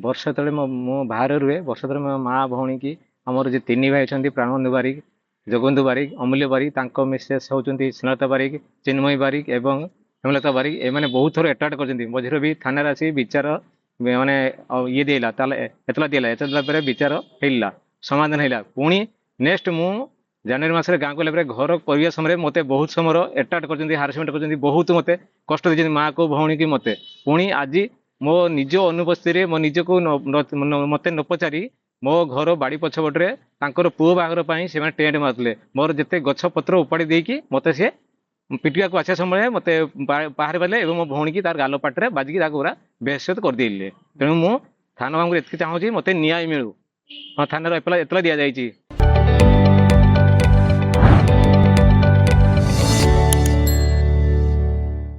ବର୍ଷ ତଳେ ମୁଁ ବାହାରେ ରୁହେ। ବର୍ଷ ତଳେ ମୋ ମା ଭଉଣୀ କି ଆମର ଯେ ତିନି ଭାଇ ଅଛନ୍ତି ପ୍ରାଣବନ୍ଧୁ ବାରିକ, ଜଗବନ୍ଧୁ ବାରିକ, ଅମୂଲ୍ୟ ବାରିକ, ତାଙ୍କ ମିସେସ୍ ହଉଛନ୍ତି ସ୍ନେହଲତା ବାରିକ, ଚିନ୍ମୟୀ ବାରିକ ଏବଂ ହେମଲତା ବାରିକ। ଏମାନେ ବହୁତ ଥର ଆଟାକ୍ କରିଛନ୍ତି। ମଝିରେ ବି ଥାନାରେ ଆସି ବିଚାର ମାନେ ଇଏ ଦିଆଇଲା, ତାହେଲେ ଏତଲା ଦିଆଲା, ଏତଲା ଦେଲା ପରେ ବିଚାର ହେଇଲା, ସମାଧାନ ହେଇଲା। ପୁଣି ନେକ୍ସଟ ମୁଁ ଜାନୁଆରୀ ମାସରେ ଗାଁକୁ ଗଲା ପରେ ଘର କରିବା ସମୟରେ ମୋତେ ବହୁତ ସମୟର ଆଟାକ୍ କରିଛନ୍ତି, ହାରାସମେଣ୍ଟ କରିଛନ୍ତି, ବହୁତ ମୋତେ କଷ୍ଟ ଦେଇଛନ୍ତି ମାଆକୁ ଭଉଣୀ କି ମୋତେ। ପୁଣି ଆଜି ମୋ ନିଜ ଅନୁପସ୍ଥିତିରେ ମୋ ନିଜକୁ ମୋତେ ନ ପଚାରି ମୋ ଘର ବାଡ଼ି ପଛପଟରେ ତାଙ୍କର ପୁଅ ବାହାଘର ପାଇଁ ସେମାନେ ଟେଣ୍ଟ ମାରୁଥିଲେ। ମୋର ଯେତେ ଗଛ ପତ୍ର ଉପାଡ଼ି ଦେଇକି ମୋତେ ସେ ପିଟିବାକୁ ଆସିବା ସମୟରେ ମୋତେ ବାହାରେ ପାରିଲେ ଏବଂ ମୋ ଭଉଣୀ କି ତାର ଗାଲ ପାଟିରେ ବାଜିକି ତାକୁ ପୁରା ବେହୋସ କରିଦେଇଥିଲେ। ତେଣୁ ମୁଁ ଥାନା ବାବୁଙ୍କୁ ଏତିକି ଚାହୁଁଛି ମୋତେ ନ୍ୟାୟ ମିଳୁ। ହଁ ଥାନାର ଏତଲା ଦିଆଯାଇଛି।